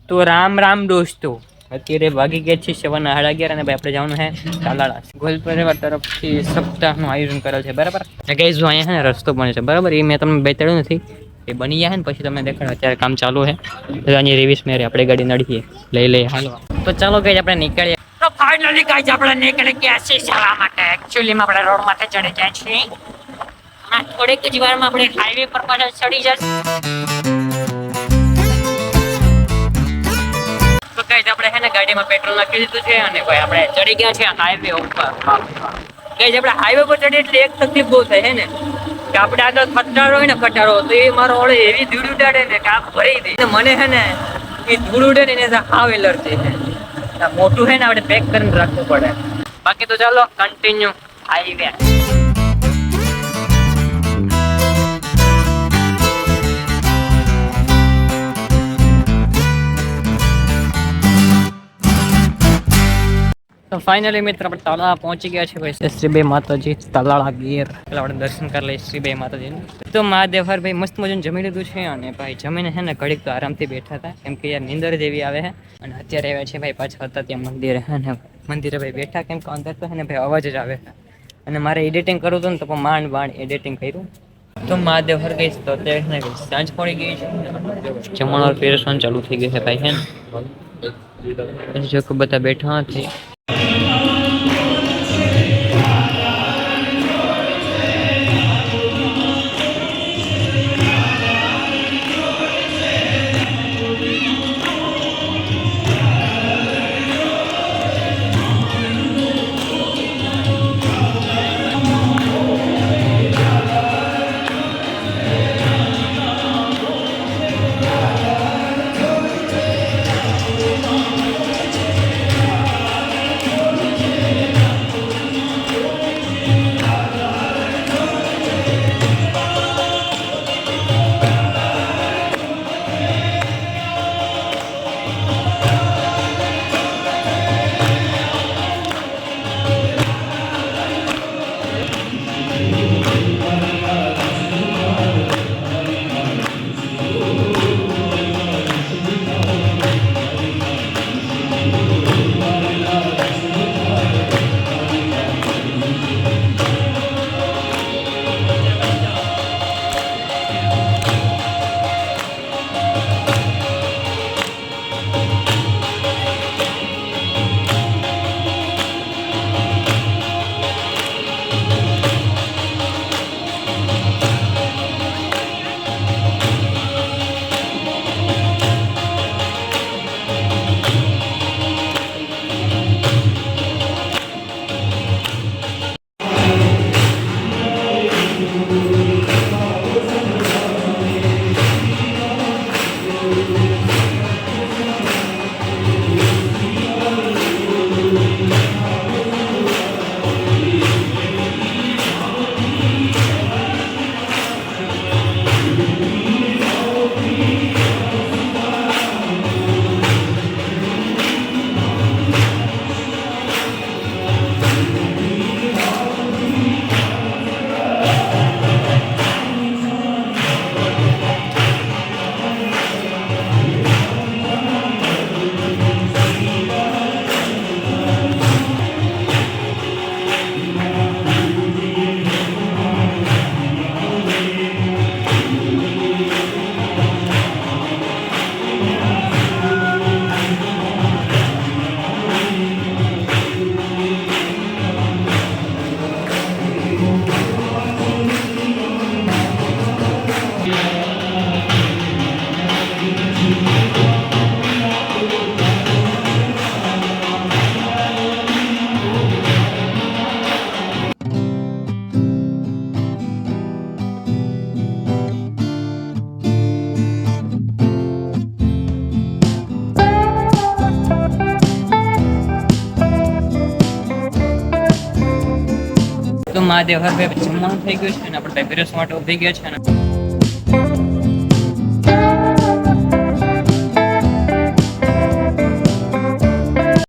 તો રામ રામ દોસ્તો, અત્યારે વાગી ગયા છે 11:30 અને ભાઈ આપણે જવાનું છે તાલાળા ગોલ પરિવાર તરફથી સપ્તાહનું આયોજન કરેલ છે બરાબર. ગાઈઝ જો અહીંયા છે ને રસ્તો બને છે બરાબર, એ મેં તમને બતાડ્યું નથી, એ બની ગયા છે ને પછી તમને દેખાડો. અત્યારે કામ ચાલુ છે, આની રિવિસ મેરે આપણે ગાડી નડીએ લઈ હાલો. તો ચાલો ગાઈઝ આપણે નીકળીએ. તો ફાઇનલી ગાઈઝ આપણે નીકળી ગયા છીએ જવા માટે. એકચ્યુઅલી આપણે રોડ માટે ચડી ગયા છીએ. થોડીક જ વારમાં આપણે હાઈવે પર પાછા ચડી જશે. તો ગાઈઝ આપણે છે ને ગાડીમાં પેટ્રોલ નાખી દીધું છે અને ભાઈ આપણે ચડી ગયા છે હાઈવે ઉપર. ગાઈઝ આપણે હાઈવે પર ચડી એટલે એક તકલીફ બહુ થાય છે ને કે આપણે આગળ ખટારો હોય ને ખટારો, તો એ મારો ઓળે એવી ધૂળ ઉડાડે ને કે આ ભરી દે. મને છે ને એ ધૂળ ઉડે ને એને હાવ એલર્જી છે. મોટું છે ને આપણે પેક કરીને રાખવું પડે. બાકી તો ચાલો કન્ટિન્યુ હાઈવે. તો ફાઇનલી મિત્ર આપણે તાલાળા પહોંચી ગયા છે ભાઈ. શ્રીબાઈ માતાજી તાલાળા ગીર. એટલે આપણે દર્શન કરી લઈએ શ્રીબાઈ માતાજીનું. તો મહાદેવ ભાઈ મસ્ત મજાનું જમી લીધું છે અને ભાઈ જમીને છે ને ઘડીક તો આરામથી બેઠા હતા કેમ કે યાર નીંદર જેવી આવે છે. અને અત્યારે આવ્યા છે ભાઈ પાછા હતા ત્યાં મંદિરે છે ને મંદિરે ભાઈ બેઠા કેમ કે અંદર તો છે ને ભાઈ અવાજ જ આવે છે. અને મારે એડિટિંગ કરવું હતું ને તો માંડ એડિટિંગ કર્યું. તો મહાદેવ હર ગઈ તો અત્યારે ને સાંજ પડી ગઈ છે. જમણવાર પીરસવાનું ચાલુ થઈ ગયું છે ભાઈ છે ને. જો કે બધા બેઠા હતી. તો મહાદેવ હર ભાઈ જમવાનું થઈ ગયું છે અને આપણે ભાઈ પીરસ માટે ઉભી ગયા છે ને